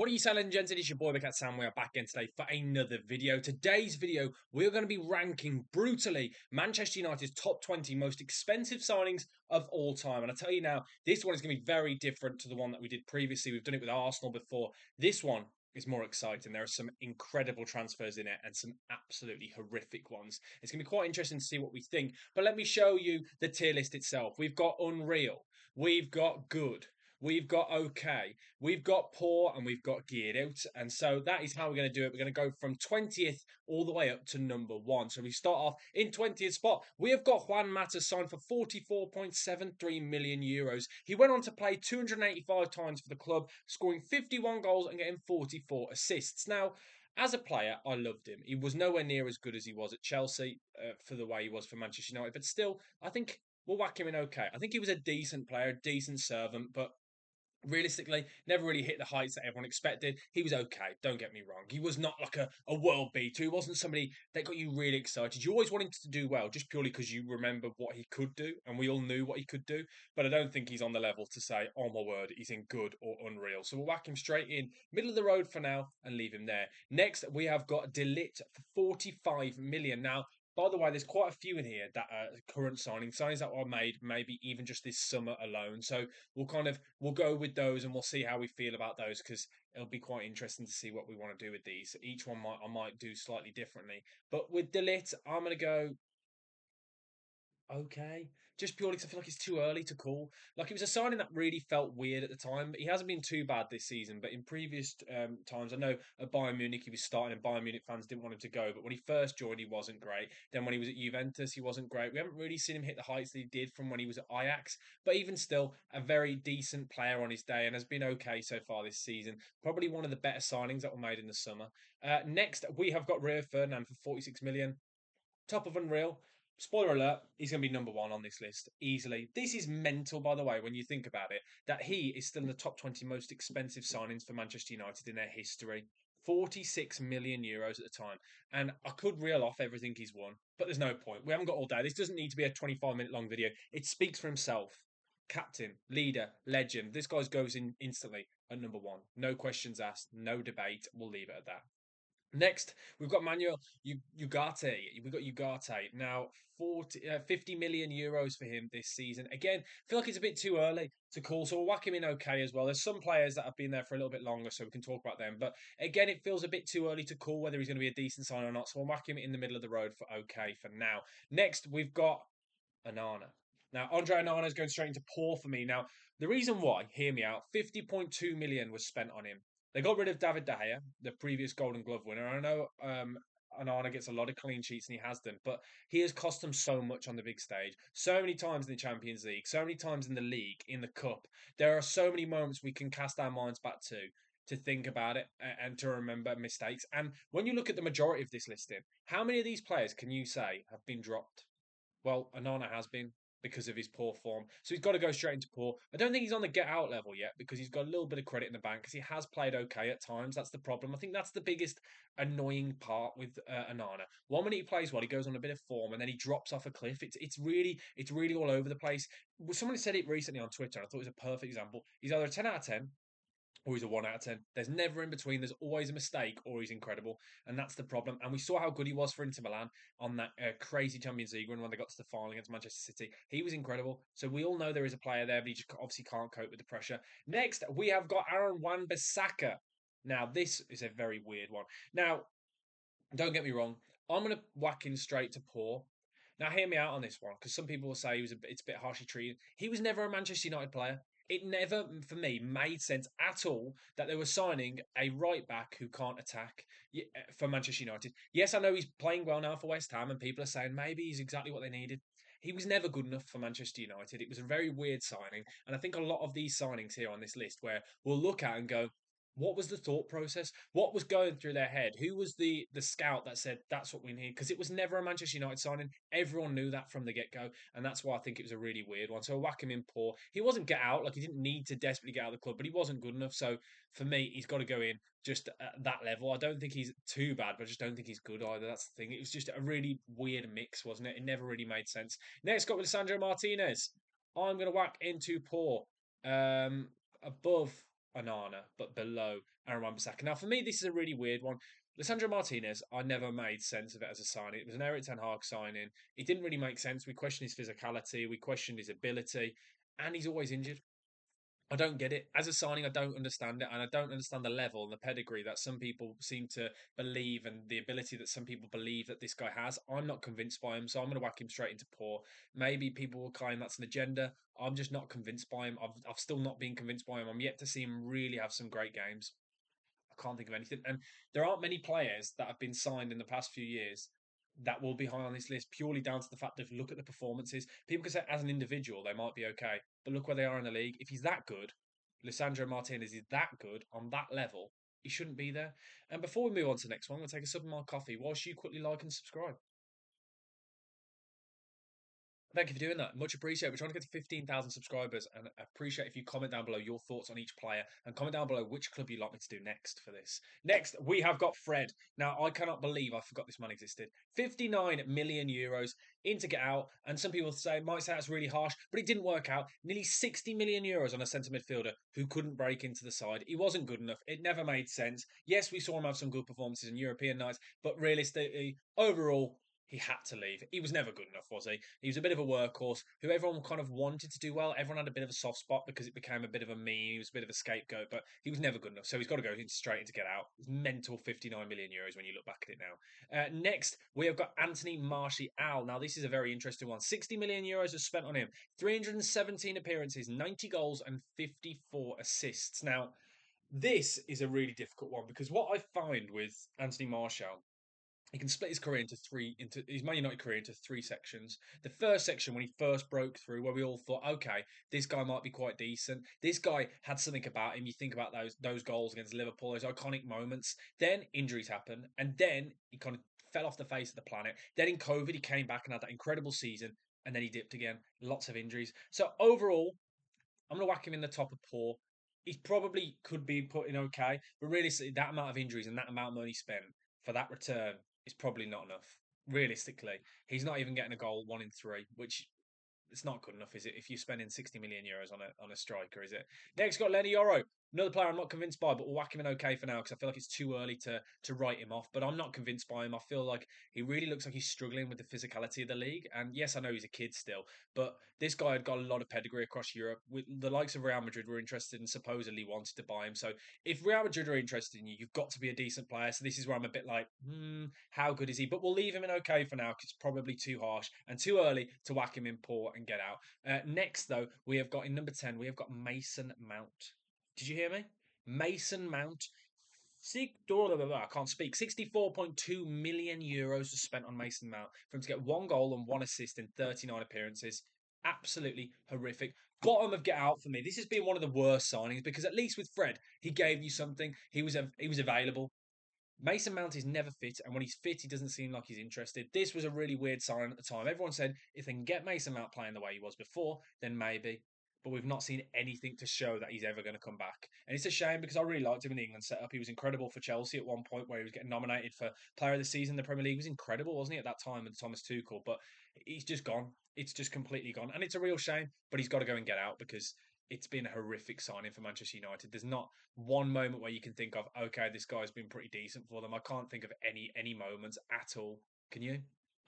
What are you selling, gents? It is your boy BucketHatSam. We are back again today for another video. Today's video, we're going to be ranking brutally Manchester United's top 20 most expensive signings of all time. And I tell you now, this one is going to be very different to the one that we did previously. We've done it with Arsenal before. This one is more exciting. There are some incredible transfers in it and some absolutely horrific ones. It's going to be quite interesting to see what we think. But let me show you the tier list itself. We've got unreal. We've got good. We've got okay, we've got poor, and we've got geared out. And so that is how we're going to do it. We're going to go from 20th all the way up to number one. So we start off in 20th spot. We have got Juan Mata signed for 44.73 million euros. He went on to play 285 times for the club, scoring 51 goals and getting 44 assists. Now, as a player, I loved him. He was nowhere near as good as he was at Chelsea for the way he was for Manchester United. But still, I think we'll whack him in okay. I think he was a decent player, a decent servant, but realistically, never really hit the heights that everyone expected. He was okay, don't get me wrong. He was not like a world beater. He wasn't somebody that got you really excited. You always want him to do well, just purely because you remember what he could do, and we all knew what he could do. But I don't think he's on the level to say, oh my word, he's in good or unreal. So we'll whack him straight in, middle of the road for now, and leave him there. Next, we have got Delit for 45 million. Now, by the way, there's quite a few in here that are current signings that were made maybe even just this summer alone. So we'll go with those and we'll see how we feel about those because it'll be quite interesting to see what we want to do with these. Each one I might do slightly differently. But with Delit, I'm gonna go okay. Just purely because I feel like it's too early to call. Like it was a signing that really felt weird at the time. He hasn't been too bad this season, but in previous times, I know at Bayern Munich he was starting, and Bayern Munich fans didn't want him to go. But when he first joined, he wasn't great. Then when he was at Juventus, he wasn't great. We haven't really seen him hit the heights that he did from when he was at Ajax. But even still, a very decent player on his day, and has been okay so far this season. Probably one of the better signings that were made in the summer. Next, we have got Rio Ferdinand for 46 million. Top of Unreal. Spoiler alert, he's going to be number one on this list easily. This is mental, by the way, when you think about it, that he is still in the top 20 most expensive signings for Manchester United in their history. 46 million euros at the time. And I could reel off everything he's won, but there's no point. We haven't got all day. This doesn't need to be a 25-minute long video. It speaks for himself. Captain, leader, legend. This guy goes in instantly at number one. No questions asked, no debate. We'll leave it at that. Next, we've got Manuel Ugarte. We've got Ugarte now, 50 million euros for him this season. Again, I feel like it's a bit too early to call, so we'll whack him in okay as well. There's some players that have been there for a little bit longer, so we can talk about them. But again, it feels a bit too early to call whether he's going to be a decent sign or not. So we'll whack him in the middle of the road for okay for now. Next, we've got Anana. Now, Andre Anana is going straight into poor for me. Now, the reason why, hear me out, 50.2 million was spent on him. They got rid of David De Gea, the previous Golden Glove winner. I know Anana gets a lot of clean sheets and he has done, but he has cost them so much on the big stage. So many times in the Champions League, so many times in the league, in the cup. There are so many moments we can cast our minds back to think about it and to remember mistakes. And when you look at the majority of this listing, how many of these players can you say have been dropped? Well, Anana has been because of his poor form. So he's got to go straight into poor. I don't think he's on the get out level yet because he's got a little bit of credit in the bank because he has played okay at times. That's the problem. I think that's the biggest annoying part with Anana. 1 minute he plays well, he goes on a bit of form and then he drops off a cliff. It's really all over the place. Someone said it recently on Twitter. And I thought it was a perfect example. He's either a 10 out of 10 or he's a 1 out of 10. There's never in between. There's always a mistake or he's incredible. And that's the problem. And we saw how good he was for Inter Milan on that crazy Champions League run when they got to the final against Manchester City. He was incredible. So we all know there is a player there, but he just obviously can't cope with the pressure. Next, we have got Aaron Wan-Bissaka. Now, this is a very weird one. Now, don't get me wrong. I'm going to whack in straight to poor. Now, hear me out on this one, because some people will say it's a bit harshly treated. He was never a Manchester United player. It never, for me, made sense at all that they were signing a right back who can't attack for Manchester United. Yes, I know he's playing well now for West Ham, and people are saying maybe he's exactly what they needed. He was never good enough for Manchester United. It was a very weird signing, and I think a lot of these signings here on this list, where we'll look at and go, what was the thought process? What was going through their head? Who was the scout that said that's what we need? Because it was never a Manchester United signing. Everyone knew that from the get go, and that's why I think it was a really weird one. So whack him in poor. He wasn't get out, like he didn't need to desperately get out of the club, but he wasn't good enough. So for me, he's got to go in just at that level. I don't think he's too bad, but I just don't think he's good either. That's the thing. It was just a really weird mix, wasn't it? It never really made sense. Next, got Lisandro Martinez. I'm going to whack into poor. Above Onana, but below Aaron Wan-Bissaka. Now, for me, this is a really weird one. Lissandro Martinez, I never made sense of it as a signing. It was an Eric Ten Hag signing. It didn't really make sense. We questioned his physicality, we questioned his ability, and he's always injured. I don't get it. As a signing, I don't understand it, and I don't understand the level and the pedigree that some people seem to believe and the ability that some people believe that this guy has. I'm not convinced by him, so I'm going to whack him straight into poor. Maybe people will claim that's an agenda. I'm just not convinced by him. I've still not been convinced by him. I'm yet to see him really have some great games. I can't think of anything. And there aren't many players that have been signed in the past few years that will be high on this list purely down to the fact that look at the performances. People can say as an individual they might be okay, but look where they are in the league. If he's that good, Lissandro Martinez is that good on that level, he shouldn't be there. And before we move on to the next one, we'll take a sip of my coffee whilst you quickly like and subscribe. Thank you for doing that. Much appreciated. We're trying to get to 15,000 subscribers, and I appreciate if you comment down below your thoughts on each player and comment down below which club you'd like me to do next for this. Next, we have got Fred. Now, I cannot believe I forgot this man existed. 59 million euros in to get out, and some people might say that's really harsh, but it didn't work out. Nearly 60 million euros on a centre midfielder who couldn't break into the side. He wasn't good enough. It never made sense. Yes, we saw him have some good performances in European nights, but realistically, overall, he had to leave. He was never good enough, was he? He was a bit of a workhorse who everyone kind of wanted to do well. Everyone had a bit of a soft spot because it became a bit of a meme. He was a bit of a scapegoat, but he was never good enough. So he's got to go straight into get out. It's mental 59 million euros when you look back at it now. Next, we have got Anthony Martial. Now, this is a very interesting one. 60 million euros was spent on him. 317 appearances, 90 goals, and 54 assists. Now, this is a really difficult one because what I find with Anthony Martial, he can split his career into his Man United career into three sections. The first section when he first broke through, where we all thought, okay, this guy might be quite decent. This guy had something about him. You think about those goals against Liverpool, those iconic moments. Then injuries happened, and then he kind of fell off the face of the planet. Then in COVID, he came back and had that incredible season, and then he dipped again. Lots of injuries. So overall, I'm going to whack him in the top of poor. He probably could be put in okay, but realistically, that amount of injuries and that amount of money spent for that return is probably not enough. Realistically, he's not even getting a goal 1 in 3, which it's not good enough, is it? If you're spending 60 million euros on a striker, is it? Next, got Lenny Yoro. Another player I'm not convinced by, but we'll whack him in okay for now because I feel like it's too early to write him off. But I'm not convinced by him. I feel like he really looks like he's struggling with the physicality of the league. And yes, I know he's a kid still, but this guy had got a lot of pedigree across Europe. With the likes of Real Madrid were interested and supposedly wanted to buy him. So if Real Madrid are interested in you, you've got to be a decent player. So this is where I'm a bit like, how good is he? But we'll leave him in okay for now because it's probably too harsh and too early to whack him in poor and get out. Next, though, we have got in number 10, we have got Mason Mount. Did you hear me? Mason Mount. I can't speak. 64.2 million euros was spent on Mason Mount for him to get 1 goal and 1 assist in 39 appearances. Absolutely horrific. Bottom of get out for me. This has been one of the worst signings because at least with Fred, he gave you something. He was available. Mason Mount is never fit, and when he's fit, he doesn't seem like he's interested. This was a really weird sign at the time. Everyone said if they can get Mason Mount playing the way he was before, then maybe. But we've not seen anything to show that he's ever going to come back. And it's a shame because I really liked him in the England setup. He was incredible for Chelsea at one point where he was getting nominated for Player of the Season. The Premier League was incredible, wasn't he, at that time with Thomas Tuchel? But he's just gone. It's just completely gone. And it's a real shame, but he's got to go and get out because it's been a horrific signing for Manchester United. There's not one moment where you can think of, okay, this guy's been pretty decent for them. I can't think of any moments at all. Can you?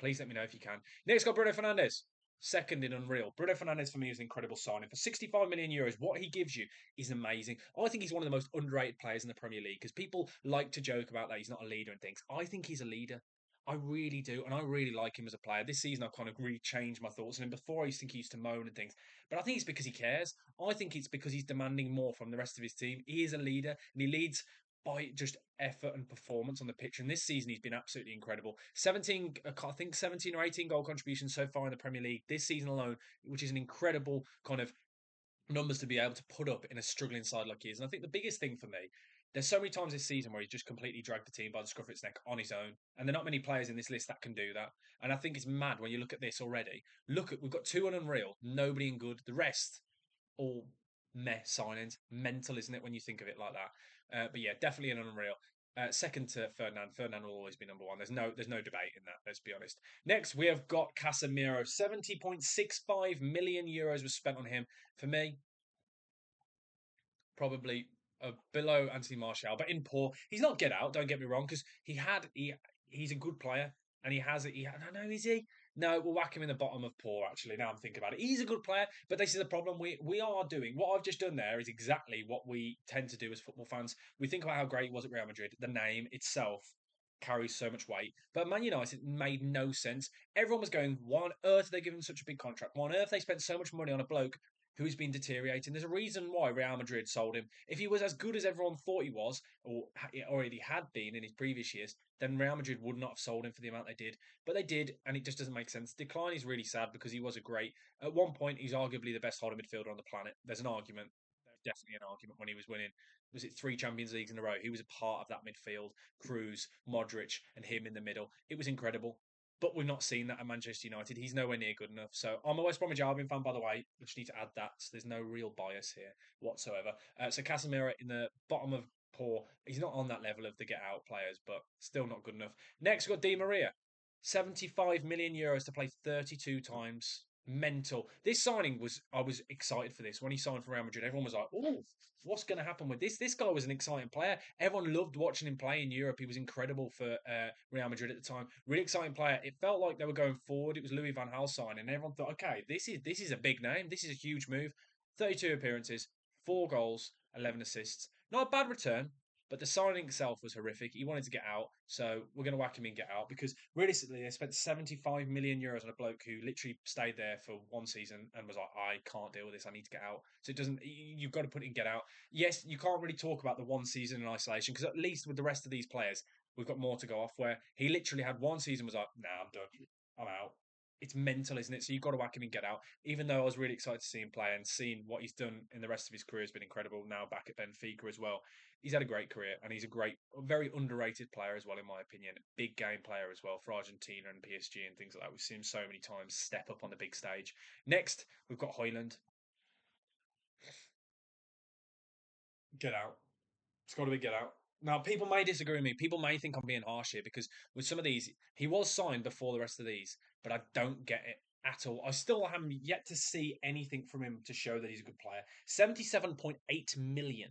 Please let me know if you can. Next, got Bruno Fernandes. Second in Unreal. Bruno Fernandes for me is an incredible signing. For 65 million euros, what he gives you is amazing. I think he's one of the most underrated players in the Premier League because people like to joke about that he's not a leader and things. I think he's a leader. I really do, and I really like him as a player. This season, I've kind of really changed my thoughts on him. Before, I used to think he used to moan and things, but I think it's because he cares. I think it's because he's demanding more from the rest of his team. He is a leader, and he leads by just effort and performance on the pitch. And this season, he's been absolutely incredible. 17, I think 17 or 18 goal contributions so far in the Premier League this season alone, which is an incredible kind of numbers to be able to put up in a struggling side like he is. And I think the biggest thing for me, there's so many times this season where he's just completely dragged the team by the scruff of its neck on his own. And there are not many players in this list that can do that. And I think it's mad when you look at this already. We've got two on Unreal, nobody in good. The rest, all meh signings. Mental, isn't it, when you think of it like that? But yeah, definitely an Unreal. Second to Ferdinand. Ferdinand will always be number one. There's no debate in that. Let's be honest. Next, we have got Casemiro. 70.65 million euros was spent on him. For me, probably below Anthony Martial, but in poor. He's not get out. Don't get me wrong, because he's a good player, and he has it. I know, is he? No, we'll whack him in the bottom of poor. Actually, now I'm thinking about it, he's a good player, but this is the problem. We are doing what I've just done there is exactly what we tend to do as football fans. We think about how great he was at Real Madrid. The name itself carries so much weight, but Man United made no sense. Everyone was going, "Why on earth are they giving such a big contract? Why on earth they spent so much money on a bloke who's been deteriorating?" There's a reason why Real Madrid sold him. If he was as good as everyone thought he was, or already had been in his previous years, then Real Madrid would not have sold him for the amount they did. But they did, and it just doesn't make sense. Decline is really sad because he was a great. At one point, he's arguably the best holding midfielder on the planet. There's an argument. There's definitely an argument when he was winning. Was it three Champions Leagues in a row? He was a part of that midfield. Cruz, Modric, and him in the middle. It was incredible. But we've not seen that at Manchester United. He's nowhere near good enough. So I'm a West Bromwich Albion fan, by the way. I just need to add that. So there's no real bias here whatsoever. So Casemiro in the bottom of poor. He's not on that level of the get out players, but still not good enough. Next, we've got Di Maria. 75 million euros to play 32 times. Mental. This signing I was excited for this. When he signed for Real Madrid, everyone was like, oh, what's going to happen with this? This guy was an exciting player. Everyone loved watching him play in Europe. He was incredible for Real Madrid at the time. Really exciting player. It felt like they were going forward. It was Louis van Gaal signing, and everyone thought, okay, this is a big name. This is a huge move. 32 appearances, 4 goals, 11 assists. Not a bad return, but the signing itself was horrific. He wanted to get out, so we're going to whack him in get out because realistically, they spent 75 million euros on a bloke who literally stayed there for one season and was like, I can't deal with this. I need to get out. So it doesn't. You've got to put in get out. Yes, you can't really talk about the one season in isolation because at least with the rest of these players, we've got more to go off. Where he literally had one season was like, nah, I'm done. I'm out. It's mental, isn't it? So you've got to whack him and get out. Even though I was really excited to see him play and seeing what he's done in the rest of his career has been incredible. Now back at Benfica as well. He's had a great career and he's a very underrated player as well, in my opinion. Big game player as well for Argentina and PSG and things like that. We've seen him so many times step up on the big stage. Next, we've got Hoyland. Get out. It's got to be get out. Now, people may disagree with me. People may think I'm being harsh here because with some of these, he was signed before the rest of these, but I don't get it at all. I still haven't yet to see anything from him to show that he's a good player. 77.8 million.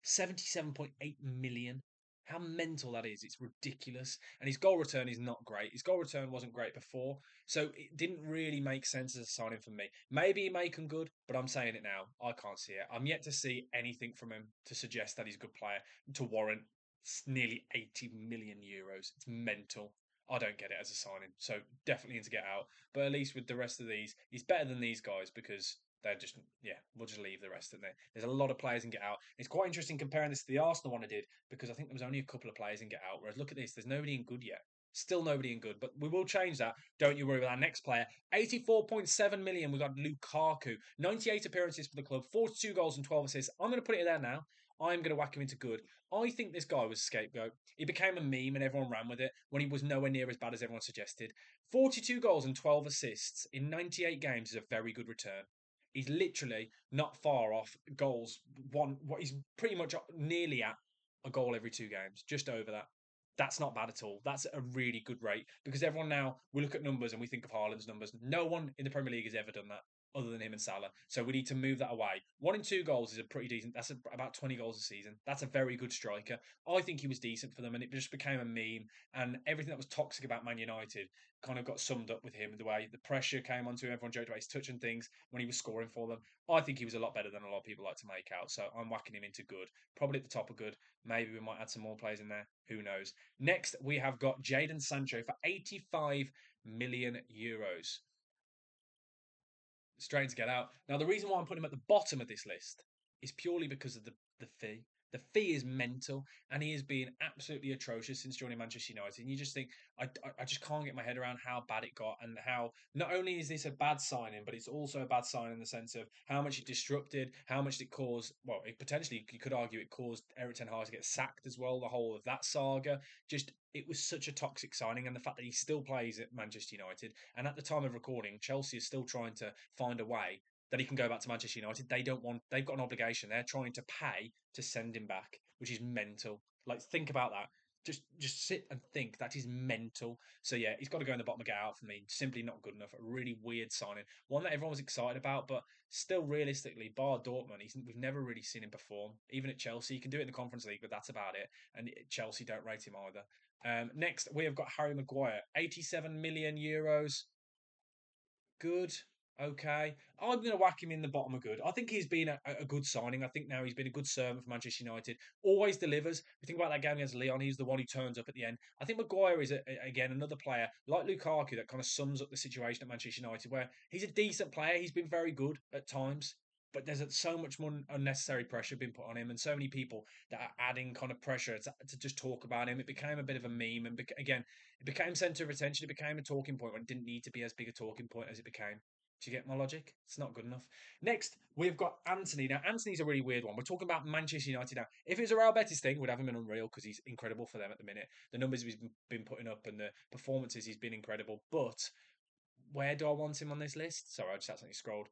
77.8 million. How mental that is. It's ridiculous. And his goal return is not great. His goal return wasn't great before. So it didn't really make sense as a signing for me. Maybe he make him good, but I'm saying it now. I can't see it. I'm yet to see anything from him to suggest that he's a good player to warrant nearly 80 million euros. It's mental. I don't get it as a signing. So definitely need to get out. But at least with the rest of these, he's better than these guys because they're just, yeah, we'll just leave the rest in there. There's a lot of players in get out. It's quite interesting comparing this to the Arsenal one I did because I think there was only a couple of players in get out. Whereas look at this, there's nobody in good yet. Still nobody in good, but we will change that. Don't you worry about our next player. 84.7 million. We've got Lukaku. 98 appearances for the club, 42 goals and 12 assists. I'm going to put it there now. I'm going to whack him into good. I think this guy was a scapegoat. He became a meme and everyone ran with it when he was nowhere near as bad as everyone suggested. 42 goals and 12 assists in 98 games is a very good return. He's literally not far off goals. What he's pretty much nearly at a goal every 2 games, just over that. That's not bad at all. That's a really good rate because everyone now we look at numbers and we think of Haaland's numbers. No one in the Premier League has ever done that other than him and Salah. So we need to move that away. 1 in 2 goals is a pretty decent. That's about 20 goals a season. That's a very good striker. I think he was decent for them, and it just became a meme. And everything that was toxic about Man United kind of got summed up with him. The way the pressure came onto him, everyone joked about his touching things when he was scoring for them. I think he was a lot better than a lot of people like to make out. So I'm whacking him into good. Probably at the top of good. Maybe we might add some more players in there. Who knows? Next, we have got Jadon Sancho for 85 million euros. Straight to get out. Now, the reason why I'm putting him at the bottom of this list is purely because of the fee. The fee is mental, and he has been absolutely atrocious since joining Manchester United. And you just think, I just can't get my head around how bad it got, and how not only is this a bad signing, but it's also a bad sign in the sense of how much it disrupted, how much it caused. Well, it potentially you could argue it caused Eric Ten Hag to get sacked as well. The whole of that saga, just it was such a toxic signing, and the fact that he still plays at Manchester United, and at the time of recording, Chelsea is still trying to find a way that he can go back to Manchester United. They don't want. They've got an obligation. They're trying to pay to send him back, which is mental. Like think about that. Just sit and think. That is mental. So yeah, he's got to go in the bottom of get out for me. Simply not good enough. A really weird signing. One that everyone was excited about, but still realistically, bar Dortmund, we've never really seen him perform. Even at Chelsea, he can do it in the Conference League, but that's about it. And Chelsea don't rate him either. Next, we have got Harry Maguire, 87 million euros. Good. Okay. I'm going to whack him in the bottom of good. I think he's been a good signing. I think now he's been a good servant for Manchester United. Always delivers. You think about that game against Leon, he's the one who turns up at the end. I think Maguire is, again, another player like Lukaku that kind of sums up the situation at Manchester United where he's a decent player. He's been very good at times. But there's so much more unnecessary pressure being put on him, and so many people that are adding kind of pressure to just talk about him. It became a bit of a meme, and again, it became centre of attention. It became a talking point when it didn't need to be as big a talking point as it became. Do you get my logic? It's not good enough. Next, we've got Anthony. Now, Anthony's a really weird one. We're talking about Manchester United now. If it was a Real Betis thing, we'd have him in Unreal because he's incredible for them at the minute. The numbers he's been putting up and the performances he's been incredible. But where do I want him on this list? Sorry, I just accidentally scrolled.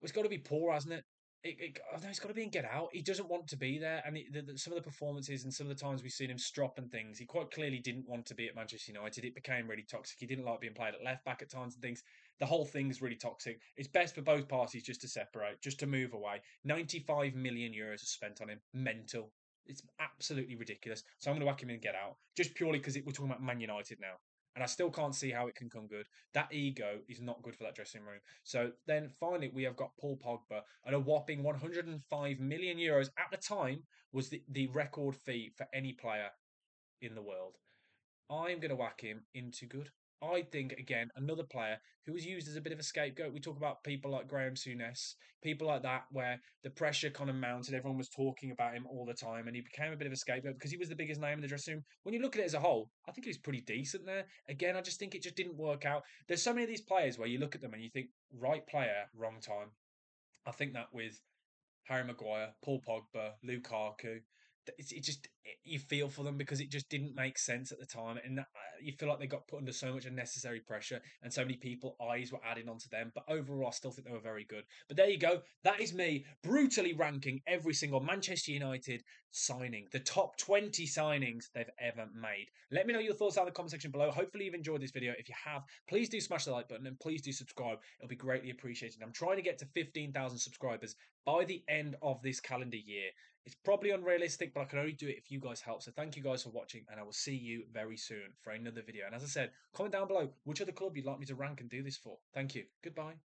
It's got to be poor, hasn't it? I know it's got to be in Get Out. He doesn't want to be there, and some of the performances and some of the times we've seen him strop and things, he quite clearly didn't want to be at Manchester United. It became really toxic. He didn't like being played at left back at times and things. The whole thing's really toxic. It's best for both parties just to separate, just to move away. 95 million euros are spent on him. Mental. It's absolutely ridiculous. So I'm going to whack him in and Get Out, just purely because we're talking about Man United now. And I still can't see how it can come good. That ego is not good for that dressing room. So then finally, we have got Paul Pogba at a whopping 105 million euros at the time was the record fee for any player in the world. I'm going to whack him into good. I think, again, another player who was used as a bit of a scapegoat. We talk about people like Graham Souness, people like that, where the pressure kind of mounted. Everyone was talking about him all the time, and he became a bit of a scapegoat because he was the biggest name in the dressing room. When you look at it as a whole, I think he was pretty decent there. Again, I just think it just didn't work out. There's so many of these players where you look at them and you think, right player, wrong time. I think that with Harry Maguire, Paul Pogba, Lukaku. You feel for them because it just didn't make sense at the time, and you feel like they got put under so much unnecessary pressure, and so many people eyes were added onto them. But overall, I still think they were very good. But there you go. That is me brutally ranking every single Manchester United signing, the top 20 signings they've ever made. Let me know your thoughts down in the comment section below. Hopefully, you've enjoyed this video. If you have, please do smash the like button and please do subscribe. It'll be greatly appreciated. I'm trying to get to 15,000 subscribers by the end of this calendar year. It's probably unrealistic, but I can only do it if you guys help. So thank you guys for watching, and I will see you very soon for another video. And as I said, comment down below which other club you'd like me to rank and do this for. Thank you. Goodbye.